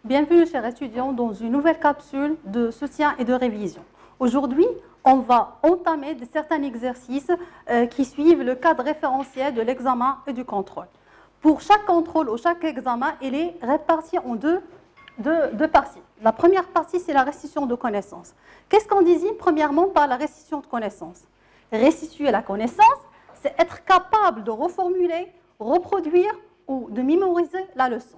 Bienvenue, chers étudiants, dans une nouvelle capsule de soutien et de révision. Aujourd'hui, on va entamer certains exercices qui suivent le cadre référentiel de l'examen et du contrôle. Pour chaque contrôle ou chaque examen, il est réparti en deux parties. La première partie, c'est la restitution de connaissances. Qu'est-ce qu'on désigne premièrement par la restitution de connaissances? Restituer la connaissance, c'est être capable de reformuler, reproduire ou de mémoriser la leçon.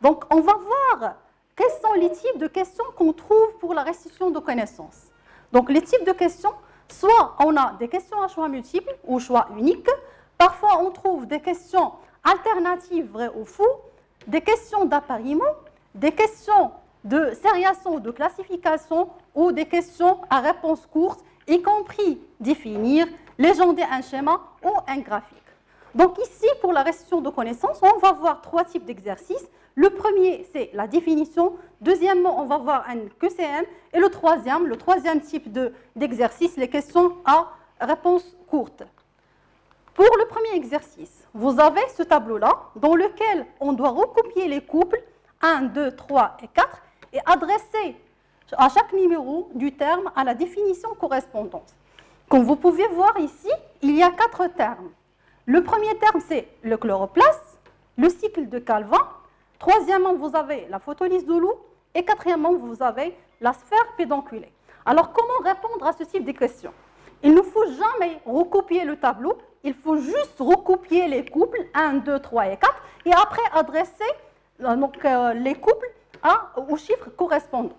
Donc, on va voir quels sont les types de questions qu'on trouve pour la restitution de connaissances. Donc, les types de questions, soit on a des questions à choix multiples ou choix unique, parfois on trouve des questions alternatives, vraies ou faux, des questions d'appariement, des questions de sériation ou de classification ou des questions à réponse courte, y compris définir, légender un schéma ou un graphique. Donc ici, pour la restitution de connaissances, on va voir trois types d'exercices. Le premier, c'est la définition. Deuxièmement, on va voir un QCM. Et le troisième type d'exercice, les questions à réponse courte. Pour le premier exercice, vous avez ce tableau-là dans lequel on doit recopier les couples 1, 2, 3 et 4 et adresser à chaque numéro du terme à la définition correspondante. Comme vous pouvez voir ici, il y a 4 termes. Le premier terme, c'est le chloroplaste, le cycle de Calvin. Troisièmement, vous avez la photolyse de Loup. Et quatrièmement, vous avez la sphère pédonculée. Alors, comment répondre à ce type de questions? Il ne faut jamais recopier le tableau. Il faut juste recopier les couples 1, 2, 3 et 4 et après adresser les couples aux chiffres correspondants.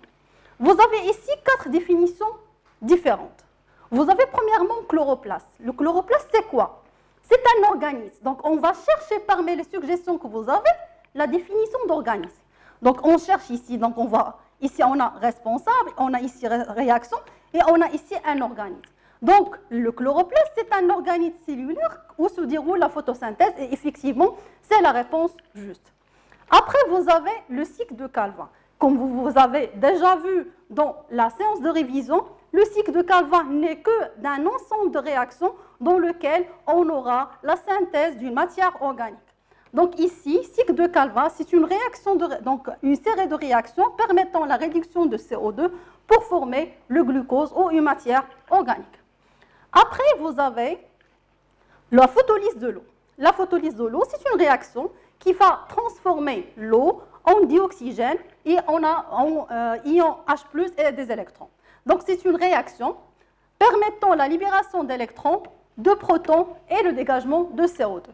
Vous avez ici 4 définitions différentes. Vous avez premièrement chloroplaste. Le chloroplaste, c'est quoi? C'est un organisme. Donc, on va chercher parmi les suggestions que vous avez la définition d'organisme. Donc, on cherche ici. Donc, ici, on a responsable, on a ici réaction et on a ici un organisme. Donc, le chloroplaste, c'est un organisme cellulaire où se déroule la photosynthèse et effectivement, c'est la réponse juste. Après, vous avez le cycle de Calvin. Comme vous avez déjà vu dans la séance de révision, le cycle de Calvin n'est que d'un ensemble de réactions dans lequel on aura la synthèse d'une matière organique. Donc ici, cycle de Calvin, c'est une série de réactions permettant la réduction de CO2 pour former le glucose ou une matière organique. Après, vous avez la photolyse de l'eau. La photolyse de l'eau, c'est une réaction qui va transformer l'eau en dioxygène et en ion H+ et des électrons. Donc, c'est une réaction permettant la libération d'électrons, de protons et le dégagement de CO2.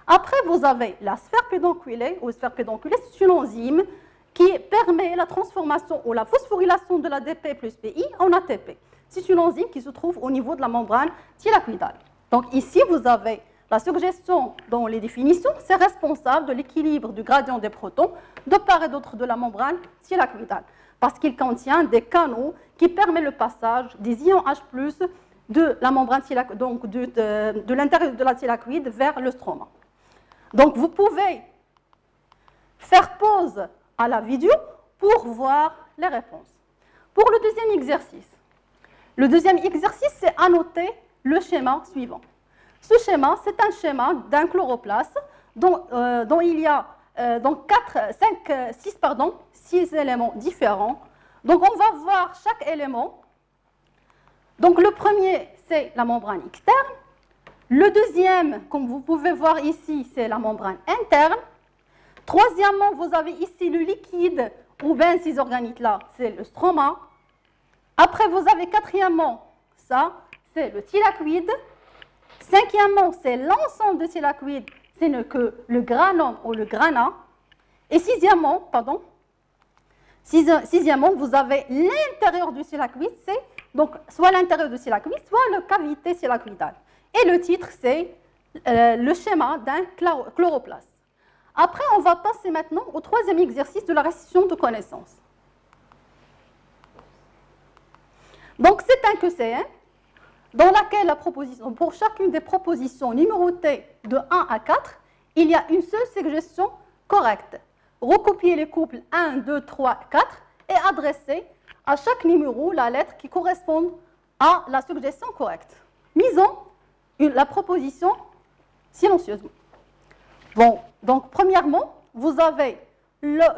Après, vous avez la sphère pédonculée, c'est une enzyme qui permet la transformation ou la phosphorylation de l'ADP plus PI en ATP. C'est une enzyme qui se trouve au niveau de la membrane thylakoïdale. Donc ici, vous avez la suggestion dans les définitions, c'est responsable de l'équilibre du gradient des protons de part et d'autre de la membrane thylakoïdale, parce qu'il contient des canaux qui permettent le passage des ions H+ de la membrane de l'intérieur de la thylakoïde vers le stroma. Donc vous pouvez faire pause à la vidéo pour voir les réponses. Pour le deuxième exercice, c'est annoter le schéma suivant. Ce schéma, c'est un schéma d'un chloroplaste dont il y a 6 éléments différents. Donc, on va voir chaque élément. Donc, le premier, c'est la membrane externe. Le deuxième, comme vous pouvez voir ici, c'est la membrane interne. Troisièmement, vous avez ici le liquide, ou bien ces organites-là, c'est le stroma. Après, vous avez quatrièmement, ça, c'est le thylakoïde. Cinquièmement, c'est l'ensemble de thylakoïde, ce n'est que le granum ou le grana. Et sixièmement, vous avez l'intérieur du thylakoïde, c'est donc soit l'intérieur du thylakoïde, soit la cavité thylakoïdale. Et le titre, c'est le schéma d'un chloroplaste. Après, on va passer maintenant au troisième exercice de la restitution de connaissances. Donc, c'est un QCM dans laquelle pour chacune des propositions numérotées de 1 à 4, il y a une seule suggestion correcte. Recopier les couples 1, 2, 3, 4 et adresser à chaque numéro la lettre qui correspond à la suggestion correcte. Misons la proposition silencieusement. Bon, donc premièrement, vous avez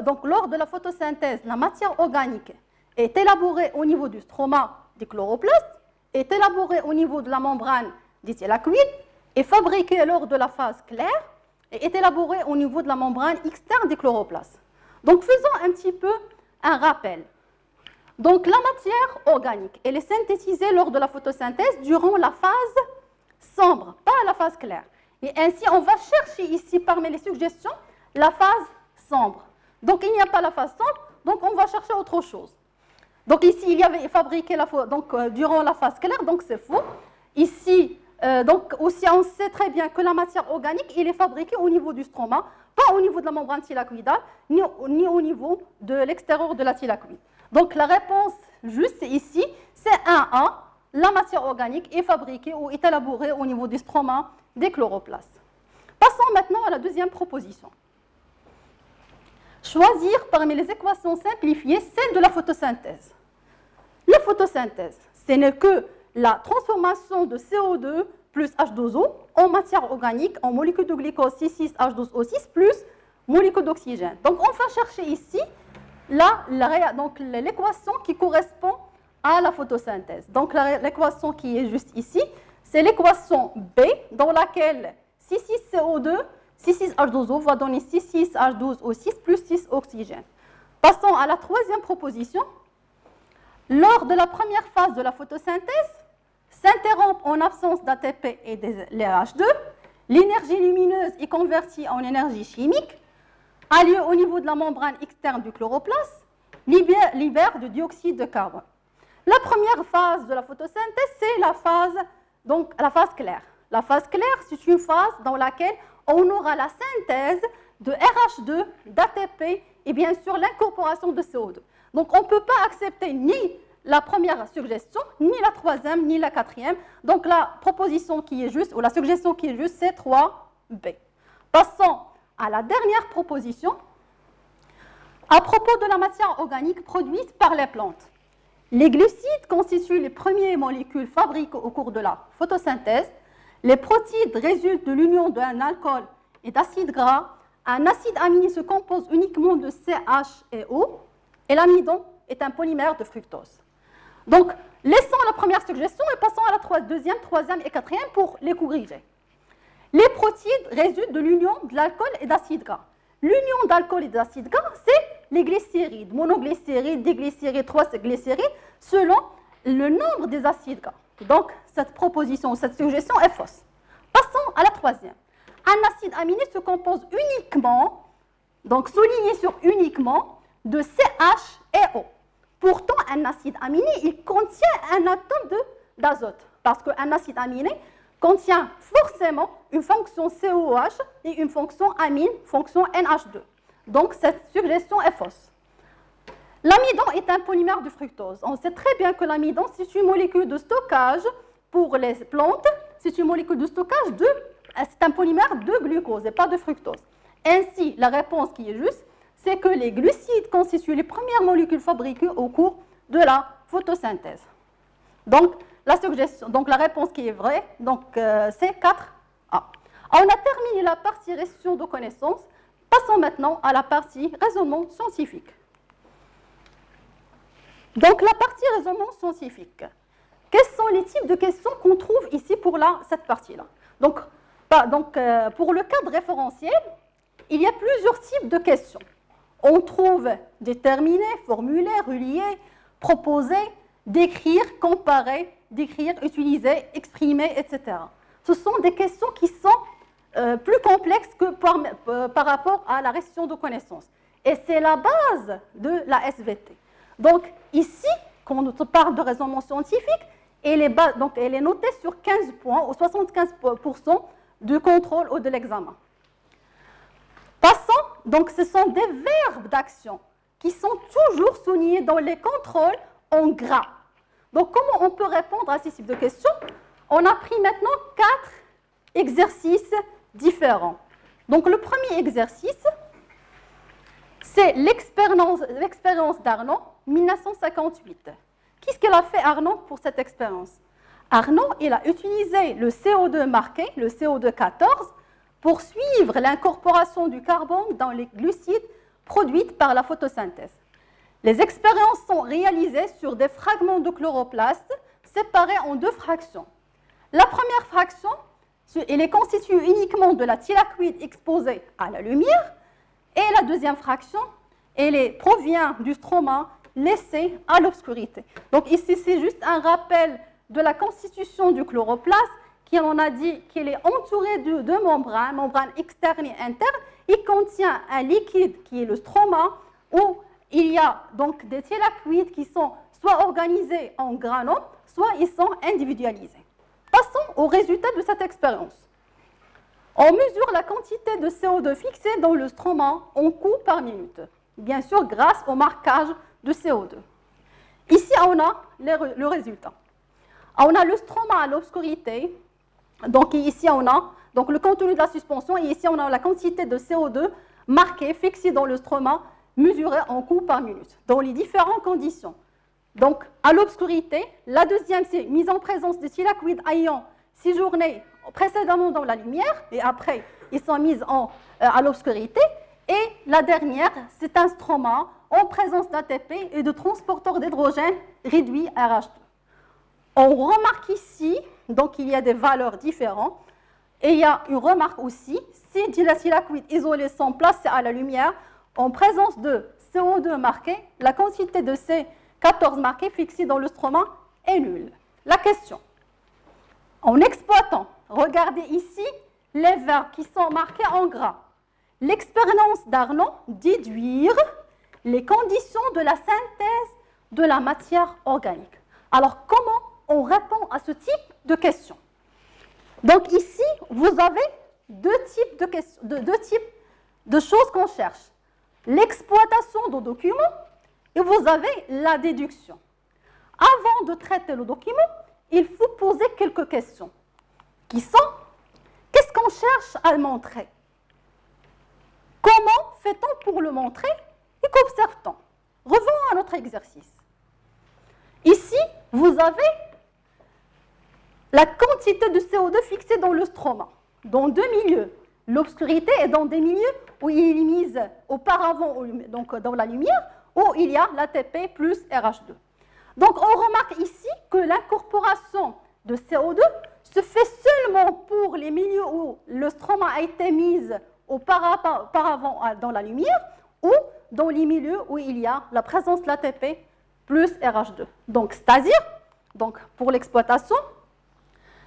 donc, lors de la photosynthèse, la matière organique est élaborée au niveau du stroma des chloroplastes, est élaborée au niveau de la membrane des thylakoïdes, est fabriquée lors de la phase claire et est élaborée au niveau de la membrane externe des chloroplastes. Donc, faisons un petit peu un rappel. Donc, la matière organique, elle est synthétisée lors de la photosynthèse durant la phase sombre, pas la phase claire. Et ainsi, on va chercher ici, parmi les suggestions, la phase sombre. Donc, il n'y a pas la phase sombre, donc on va chercher autre chose. Donc, ici, il y avait fabriqué durant la phase claire, donc c'est faux. Ici, donc aussi, on sait très bien que la matière organique, elle est fabriquée au niveau du stroma, pas au niveau de la membrane thylakoïdale, ni au niveau de l'extérieur de la thylakoïde. Donc, la réponse juste ici, c'est 1A. La matière organique est fabriquée ou est élaborée au niveau du stroma des chloroplastes. Passons maintenant à la deuxième proposition. Choisir parmi les équations simplifiées celle de la photosynthèse. La photosynthèse, ce n'est que la transformation de CO2 plus H2O en matière organique en molécules de glucose 6,6H12O6 plus molécules d'oxygène. Donc, on va chercher ici l'équation qui correspond à la photosynthèse. Donc, l'équation qui est juste ici, c'est l'équation B dans laquelle 6,6CO2, 6,6H2O va donner 6,6H12O6 plus 6 oxygène. Passons à la troisième proposition. Lors de la première phase de la photosynthèse, s'interrompt en absence d'ATP et de l'RH2, l'énergie lumineuse est convertie en énergie chimique, a lieu au niveau de la membrane externe du chloroplaste, libère du dioxyde de carbone. La première phase de la photosynthèse, c'est la phase claire. La phase claire, c'est une phase dans laquelle on aura la synthèse de RH2, d'ATP et bien sûr l'incorporation de CO2. Donc, on ne peut pas accepter ni la première suggestion, ni la troisième, ni la quatrième. Donc, la proposition qui est juste, ou la suggestion qui est juste, c'est 3B. Passons à la dernière proposition. À propos de la matière organique produite par les plantes. Les glucides constituent les premières molécules fabriquées au cours de la photosynthèse. Les protides résultent de l'union d'un alcool et d'acide gras. Un acide aminé se compose uniquement de CH et O. Et l'amidon est un polymère de fructose. Donc, laissons la première suggestion et passons à la deuxième, troisième et quatrième pour les corriger. Les protides résultent de l'union de l'alcool et d'acide gras. L'union d'alcool et d'acide gras, c'est les glycérides, monoglycérides, diglycérides, 3-glycérides, selon le nombre des acides gras. Donc, cette proposition, cette suggestion est fausse. Passons à la troisième. Un acide aminé se compose uniquement, donc souligné sur uniquement, de CH et O. Pourtant, un acide aminé, il contient un atome d'azote, parce qu'un acide aminé contient forcément une fonction COOH et une fonction amine, fonction NH2. Donc, cette suggestion est fausse. L'amidon est un polymère de fructose. On sait très bien que l'amidon, c'est une molécule de stockage pour les plantes, c'est une molécule de stockage c'est un polymère de glucose et pas de fructose. Ainsi, la réponse qui est juste, c'est que les glucides constituent les premières molécules fabriquées au cours de la photosynthèse. Donc, la réponse qui est vraie, c'est 4A. On a terminé la partie restitution de connaissances. Passons maintenant à la partie raisonnement scientifique. Donc, la partie raisonnement scientifique. Quels sont les types de questions qu'on trouve ici pour cette partie-là? Donc, pour le cadre référentiel, il y a plusieurs types de questions. On trouve déterminer, formuler, relier, proposer, décrire, comparer, décrire, utiliser, exprimer, etc. Ce sont des questions qui sont plus complexes que par rapport à la restitution de connaissances. Et c'est la base de la SVT. Donc ici, quand on parle de raisonnement scientifique, elle est notée sur 15 points ou 75% du contrôle ou de l'examen. Passons, donc ce sont des verbes d'action qui sont toujours soulignés dans les contrôles en gras. Donc comment on peut répondre à ces types de questions? On a pris maintenant 4 exercices différents. Donc le premier exercice, c'est l'expérience d'Arnaud, 1958. Qu'est-ce qu'elle a fait Arnaud pour cette expérience? Arnaud, il a utilisé le CO2 marqué, le CO2 14, pour suivre l'incorporation du carbone dans les glucides produites par la photosynthèse. Les expériences sont réalisées sur des fragments de chloroplastes séparés en deux fractions. La première fraction, elle est constituée uniquement de la thylakoïde exposée à la lumière, et la deuxième fraction, provient du stroma laissé à l'obscurité. Donc ici, c'est juste un rappel de la constitution du chloroplaste, qui on a dit qu'il est entouré de deux membranes externes et internes. Il contient un liquide qui est le stroma, où il y a donc des thylakoïdes qui sont soit organisés en granules, soit ils sont individualisés. Passons aux résultats de cette expérience. On mesure la quantité de CO2 fixée dans le stroma en coups par minute, bien sûr grâce au marquage de CO2. Ici, on a le résultat. On a le stroma à l'obscurité, donc ici on a donc le contenu de la suspension, et ici on a la quantité de CO2 marquée, fixée dans le stroma, mesurée en coups par minute, dans les différentes conditions. Donc, à l'obscurité, la deuxième, c'est mise en présence de thylakoïdes ayant séjourné précédemment dans la lumière, et après, ils sont mis à l'obscurité. Et la dernière, c'est un stroma en présence d'ATP et de transporteurs d'hydrogène réduits RH2. On remarque ici, donc il y a des valeurs différentes, et il y a une remarque aussi, si les thylakoïdes isolés sont placés à la lumière, en présence de CO2 marqué, la quantité de C14 marqué fixée dans le stroma est nulle. La question, en exploitant, regardez ici les verbes qui sont marqués en gras. L'expérience d'Arnaud, déduire les conditions de la synthèse de la matière organique. Alors, comment on répond à ce type de questions? Donc ici, vous avez deux types de choses qu'on cherche. L'exploitation du document et vous avez la déduction. Avant de traiter le document, il faut poser quelques questions qui sont: qu'est-ce qu'on cherche à montrer? Comment fait-on pour le montrer et qu'observe-t-on? Revenons à notre exercice. Ici, vous avez la quantité de CO2 fixée dans le stroma, dans deux milieux, l'obscurité et dans des milieux où il est mis auparavant, donc dans la lumière, où il y a l'ATP plus RH2. Donc on remarque ici que l'incorporation de CO2 se fait seulement pour les milieux où le stroma a été mis auparavant dans la lumière, ou dans les milieux où il y a la présence de l'ATP plus RH2. Donc, c'est-à-dire, pour l'exploitation,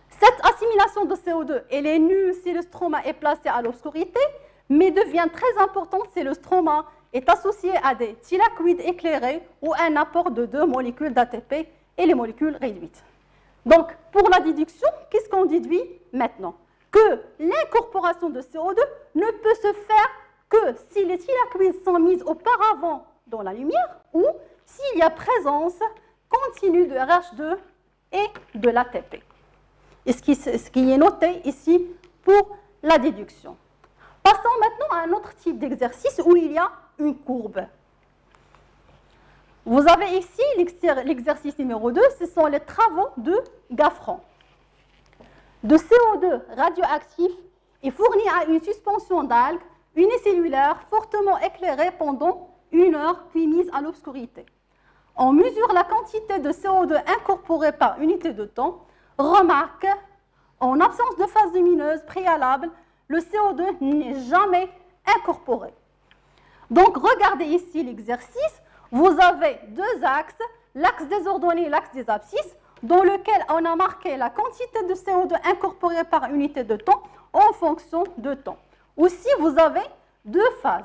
cette assimilation de CO2, elle est nulle si le stroma est placé à l'obscurité, mais devient très importante si le stroma est associé à des thylakoïdes éclairés ou un apport de deux molécules d'ATP et les molécules réduites. Donc, pour la déduction, qu'est-ce qu'on déduit maintenant? Que l'incorporation de CO2 ne peut se faire que si les thylakoïdes sont mis auparavant dans la lumière ou s'il y a présence continue de RH2 et de l'ATP. Et ce qui est noté ici pour la déduction. Passons maintenant à un autre type d'exercice où il y a une courbe. Vous avez ici l'exercice numéro 2, ce sont les travaux de Gaffron. De CO2 radioactif est fourni à une suspension d'algues unicellulaire fortement éclairée pendant 1 heure puis mise à l'obscurité. On mesure la quantité de CO2 incorporée par unité de temps. Remarque, en absence de phase lumineuse préalable, le CO2 n'est jamais incorporé. Donc, regardez ici l'exercice. Vous avez deux axes, l'axe des ordonnées et l'axe des abscisses, dans lequel on a marqué la quantité de CO2 incorporée par unité de temps en fonction de temps. Aussi, vous avez deux phases.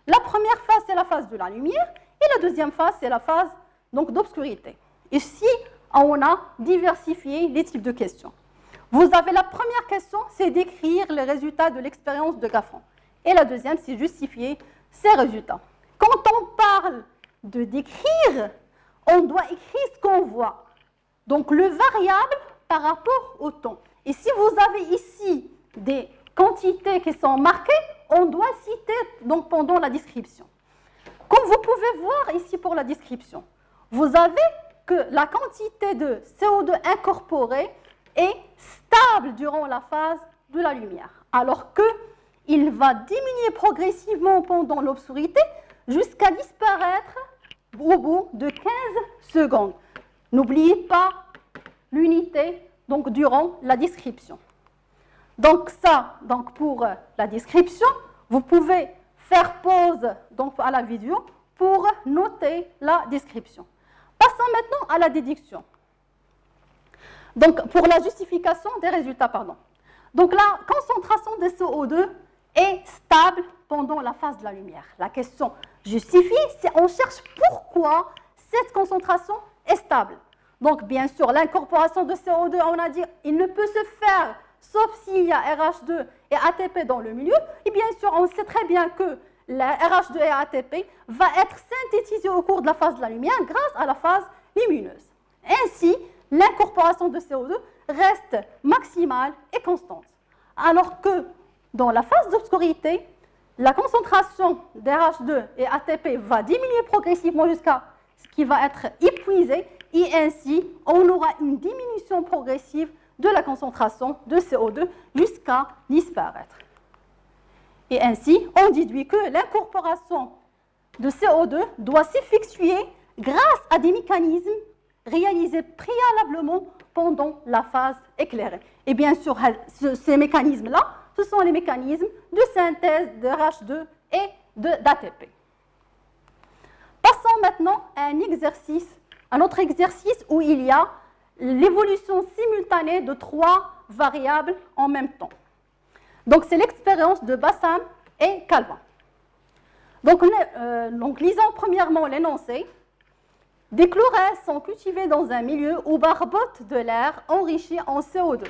La première phase, c'est la phase de la lumière, et la deuxième phase, c'est la phase d'obscurité. Ici, on a diversifié les types de questions. Vous avez la première question, c'est d'écrire les résultats de l'expérience de Gaffron. Et la deuxième, c'est justifier ces résultats. Quand on parle de décrire, on doit écrire ce qu'on voit. Donc, le variable par rapport au temps. Et si vous avez ici des quantités qui sont marquées, on doit citer donc pendant la description. Comme vous pouvez voir ici pour la description, vous avez que la quantité de CO2 incorporée est stable durant la phase de la lumière, alors qu'il va diminuer progressivement pendant l'obscurité jusqu'à disparaître au bout de 15 secondes. N'oubliez pas l'unité donc durant la description. Donc ça, donc pour la description, vous pouvez faire pause donc à la vidéo pour noter la description. Passons maintenant à la déduction. Donc pour la justification des résultats, pardon. Donc la concentration de CO2 est stable pendant la phase de la lumière. La question justifiée, c'est on cherche pourquoi cette concentration est stable. Donc bien sûr, l'incorporation de CO2, on a dit, il ne peut se faire sauf s'il y a RH2 et ATP dans le milieu. Et bien sûr, on sait très bien que la RH2 et ATP va être synthétisée au cours de la phase de la lumière grâce à la phase lumineuse. Ainsi, l'incorporation de CO2 reste maximale et constante. Alors que dans la phase d'obscurité, la concentration d'RH2 et ATP va diminuer progressivement jusqu'à ce qui va être épuisé et ainsi, on aura une diminution progressive de la concentration de CO2 jusqu'à disparaître. Et ainsi, on déduit que l'incorporation de CO2 doit s'effectuer grâce à des mécanismes réalisés préalablement pendant la phase éclairée. Et bien sûr, ces mécanismes-là, ce sont les mécanismes de synthèse de RH2 et d'ATP. Passons maintenant à un autre exercice où il y a l'évolution simultanée de 3 variables en même temps. Donc, c'est l'expérience de Bassam et Calvin. Donc lisons premièrement l'énoncé. Des chlorelles sont cultivées dans un milieu où barbote de l'air enrichi en CO2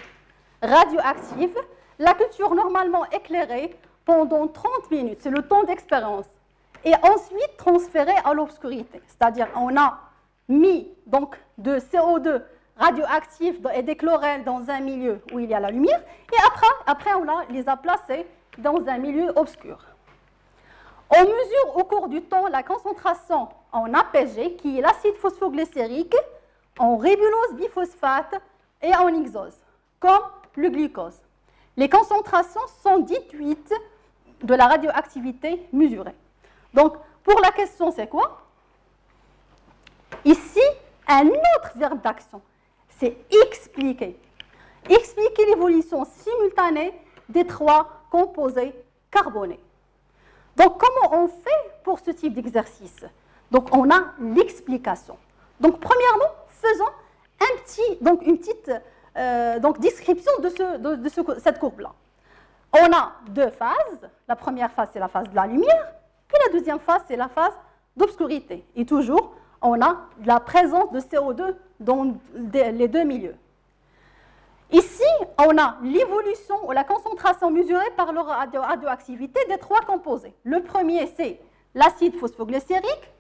radioactif. La culture normalement éclairée pendant 30 minutes, c'est le temps d'expérience, et ensuite transférée à l'obscurité. C'est-à-dire on a mis donc de CO2 radioactif et des chlorelles dans un milieu où il y a la lumière, et après on les a placés dans un milieu obscur. On mesure au cours du temps la concentration en APG, qui est l'acide phosphoglycérique, en ribulose biphosphate et en hexose, comme le glucose. Les concentrations sont déduites de la radioactivité mesurée. Donc, pour la question, c'est quoi? Ici, un autre verbe d'action, c'est expliquer. Expliquer l'évolution simultanée des 3 composés carbonés. Donc, comment on fait pour ce type d'exercice? Donc, on a l'explication. Donc, premièrement, faisons une petite description de cette courbe-là. On a 2 phases. La première phase, c'est la phase de la lumière. Puis la deuxième phase, c'est la phase d'obscurité. Et toujours, on a la présence de CO2 dans les 2 milieux. Ici, on a l'évolution ou la concentration mesurée par leur radioactivité des 3 composés. Le premier, c'est l'acide phosphoglycérique.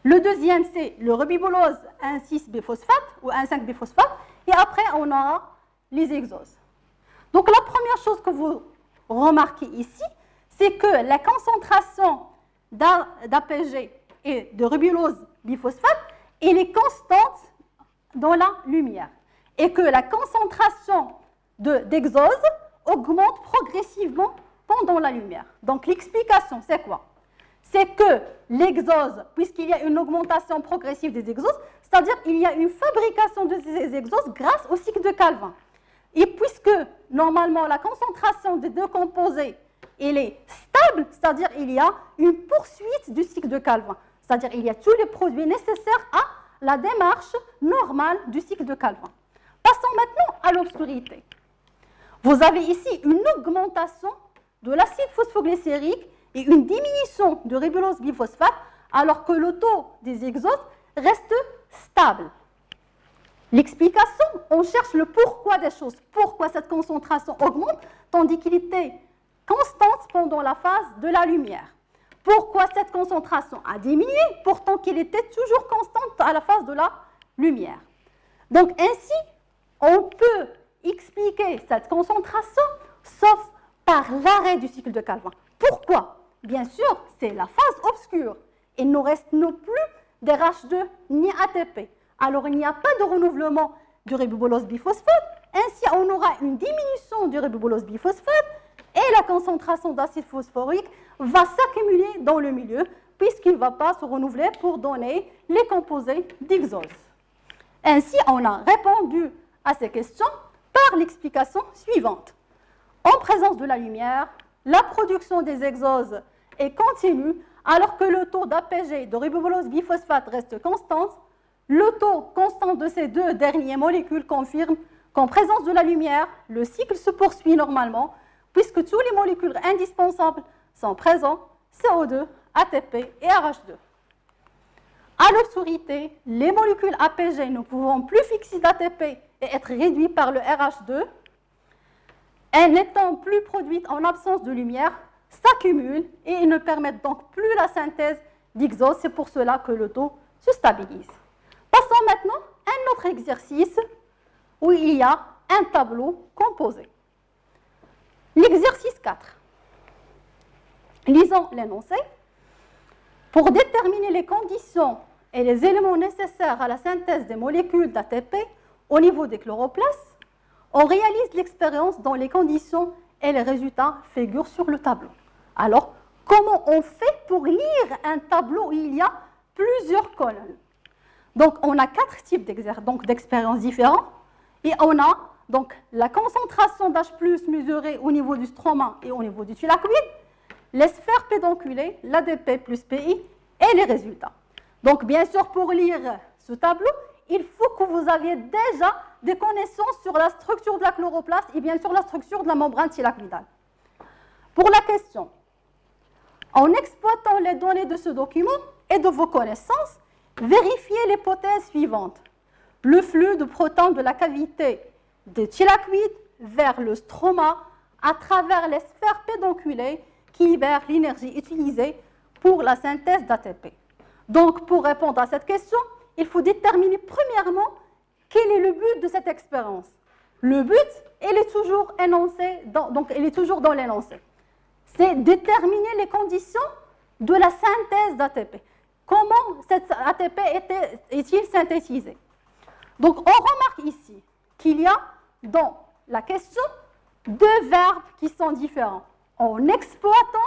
Le deuxième, c'est le ribulose 1,6-biphosphate ou 1,5-biphosphate. Et après, on aura les hexoses. Donc, la première chose que vous remarquez ici, c'est que la concentration d'APG et de ribulose biphosphate, elle est constante dans la lumière. Et que la concentration d'hexose augmente progressivement pendant la lumière. Donc, l'explication, c'est quoi? C'est que l'exose, puisqu'il y a une augmentation progressive des exoses, c'est-à-dire qu'il y a une fabrication de ces exoses grâce au cycle de Calvin. Et puisque, normalement, la concentration des 2 composés, elle est stable, c'est-à-dire qu'il y a une poursuite du cycle de Calvin. C'est-à-dire qu'il y a tous les produits nécessaires à la démarche normale du cycle de Calvin. Passons maintenant à l'obscurité. Vous avez ici une augmentation de l'acide phosphoglycérique et une diminution de ribulose biphosphate, alors que le taux des exoses reste stable. L'explication, on cherche le pourquoi des choses. Pourquoi cette concentration augmente, tandis qu'il était constante pendant la phase de la lumière. Pourquoi cette concentration a diminué, pourtant qu'il était toujours constante à la phase de la lumière. Donc ainsi, on peut expliquer cette concentration, sauf par l'arrêt du cycle de Calvin. Pourquoi? Bien sûr, c'est la phase obscure. Il ne reste non plus d'RH2 ni ATP. Alors, il n'y a pas de renouvellement du ribulose biphosphate. Ainsi, on aura une diminution du ribulose biphosphate et la concentration d'acide phosphorique va s'accumuler dans le milieu puisqu'il ne va pas se renouveler pour donner les composés d'Higgs. Ainsi, on a répondu à ces questions par l'explication suivante. En présence de la lumière, la production des exoses est continue alors que le taux d'APG de ribobulose biphosphate reste constant. Le taux constant de ces deux dernières molécules confirme qu'en présence de la lumière, le cycle se poursuit normalement puisque toutes les molécules indispensables sont présentes, CO2, ATP et RH2. À l'obscurité, les molécules APG ne pouvant plus fixer d'ATP et être réduites par le RH2, elles n'étant plus produites en absence de lumière, s'accumulent et ne permettent donc plus la synthèse d'Higgs. C'est pour cela que le taux se stabilise. Passons maintenant à un autre exercice où il y a un tableau composé. L'exercice 4. Lisons l'énoncé. Pour déterminer les conditions et les éléments nécessaires à la synthèse des molécules d'ATP au niveau des chloroplastes, on réalise l'expérience dont les conditions et les résultats figurent sur le tableau. Alors, comment on fait pour lire un tableau où il y a plusieurs colonnes? Donc, on a 4 types d'expériences différentes et on a donc la concentration d'H+ mesurée au niveau du stroma et au niveau du thylakoïde, les sphères pédonculées, l'ADP plus PI et les résultats. Donc, bien sûr, pour lire ce tableau, il faut que vous ayez déjà des connaissances sur la structure de la chloroplaste et bien sûr la structure de la membrane thylakoïdale. Pour la question, en exploitant les données de ce document et de vos connaissances, vérifiez l'hypothèse suivante. Le flux de protons de la cavité des thylakoïdes vers le stroma à travers les sphères pédonculées qui libèrent l'énergie utilisée pour la synthèse d'ATP. Donc, pour répondre à cette question, il faut déterminer premièrement quel est le but de cette expérience. Le but, il est toujours énoncé, il est toujours dans l'énoncé. C'est déterminer les conditions de la synthèse d'ATP. Comment cette ATP est-il synthétisé? Donc, on remarque ici qu'il y a dans la question 2 verbes qui sont différents. En exploitant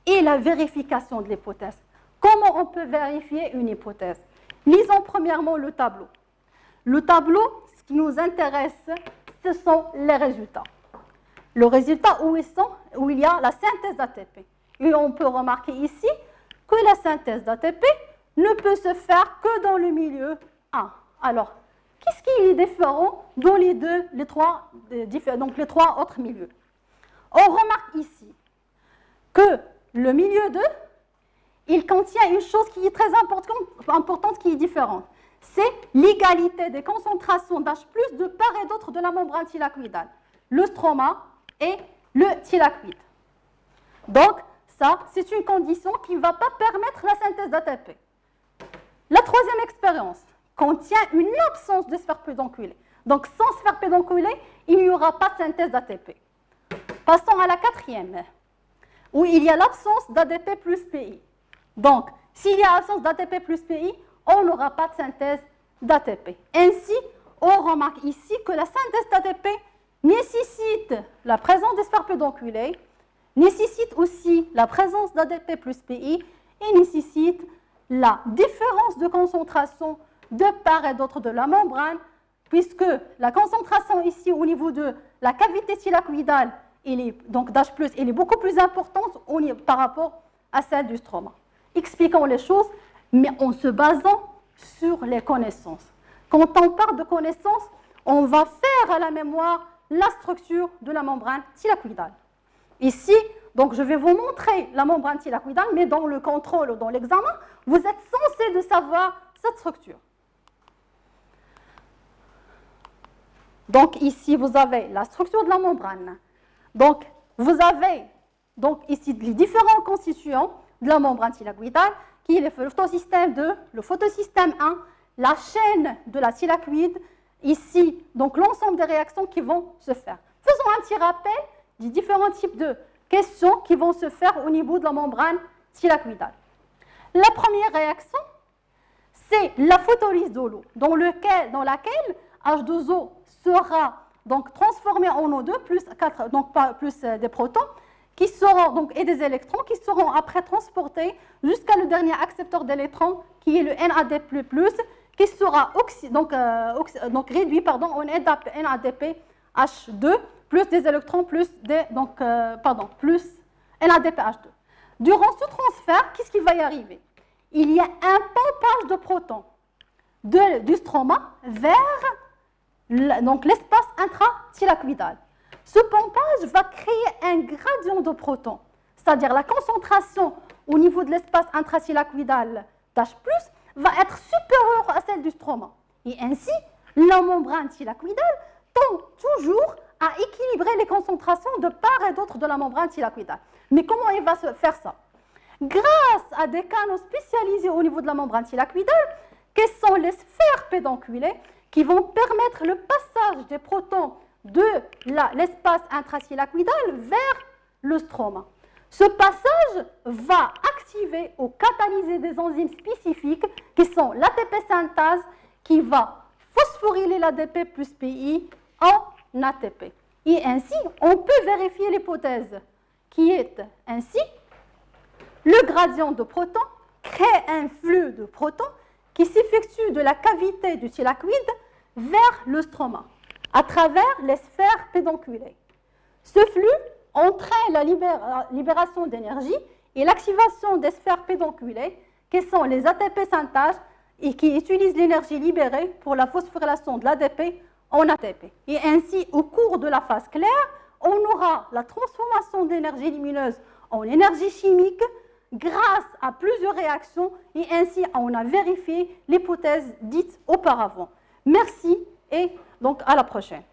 et la vérification de l'hypothèse. Comment on peut vérifier une hypothèse? Lisons premièrement le tableau. Le tableau, ce qui nous intéresse, ce sont les résultats. Le résultat où il y a la synthèse d'ATP. Et on peut remarquer ici que la synthèse d'ATP ne peut se faire que dans le milieu 1. Alors, qu'est-ce qui est différent dans les trois autres milieux? On remarque ici que le milieu 2, il contient une chose qui est très importante qui est différente. C'est l'égalité des concentrations d'H+ de part et d'autre de la membrane thylakoïdale, le stroma et le thylakoïde. Donc, ça, c'est une condition qui ne va pas permettre la synthèse d'ATP. La troisième expérience contient une absence de sphère pédonculée. Donc, sans sphère pédonculée, il n'y aura pas de synthèse d'ATP. Passons à la quatrième, où il y a l'absence d'ADP plus PI. Donc, s'il y a absence d'ATP plus PI, on n'aura pas de synthèse d'ATP. Ainsi, on remarque ici que la synthèse d'ATP nécessite la présence des sphères pédonculées, nécessite aussi la présence d'ADP plus PI et nécessite la différence de concentration de part et d'autre de la membrane, puisque la concentration ici au niveau de la cavité thylakoïdale, donc d'H+, elle est beaucoup plus importante par rapport à celle du stroma. Expliquons les choses, mais en se basant sur les connaissances. Quand on parle de connaissances, on va faire à la mémoire la structure de la membrane thylakoïdale. Ici, donc je vais vous montrer la membrane thylakoïdale, mais dans le contrôle ou dans l'examen, vous êtes censé de savoir cette structure. Donc ici, vous avez la structure de la membrane. Donc, vous avez donc, ici les différents constituants de la membrane thylakoïdale, qui est le photosystème 2, le photosystème 1, la chaîne de la thylakoïde, ici, donc l'ensemble des réactions qui vont se faire. Faisons un petit rappel des différents types de questions qui vont se faire au niveau de la membrane thylakoïdale. La première réaction, c'est la photolyse de l'eau, dans laquelle H2O sera donc transformé en O2 plus des protons qui seront, donc, et des électrons qui seront après transportés jusqu'à le dernier accepteur d'électrons qui est le NAD++, qui sera donc réduit en NADPH2 plus des électrons plus plus NADPH2. Durant ce transfert, qu'est-ce qui va y arriver? Il y a un pompage de protons du stroma vers l'espace intrathylakoïdal. Ce pompage va créer un gradient de protons, c'est-à-dire la concentration au niveau de l'espace intrathylakoïdal d'H+, va être supérieure à celle du stroma. Et ainsi, la membrane thylakoïdale tend toujours à équilibrer les concentrations de part et d'autre de la membrane thylakoïdale. Mais comment il va se faire ça? Grâce à des canaux spécialisés au niveau de la membrane thylakoïdale, qui sont les sphères pédonculées, qui vont permettre le passage des protons de l'espace intrathylakoïdal vers le stroma. Ce passage va activer ou catalyser des enzymes spécifiques qui sont l'ATP synthase qui va phosphoryler l'ADP plus PI en ATP. Et ainsi, on peut vérifier l'hypothèse qui est ainsi, le gradient de protons crée un flux de protons qui s'effectue de la cavité du thylakoïde vers le stroma, à travers les sphères pédonculées. Ce flux entraîne la libération d'énergie et l'activation des sphères pédonculées, qui sont les ATP synthase et qui utilisent l'énergie libérée pour la phosphorylation de l'ADP en ATP. Et ainsi, au cours de la phase claire, on aura la transformation d'énergie lumineuse en énergie chimique grâce à plusieurs réactions et ainsi on a vérifié l'hypothèse dite auparavant. Merci et donc à la prochaine.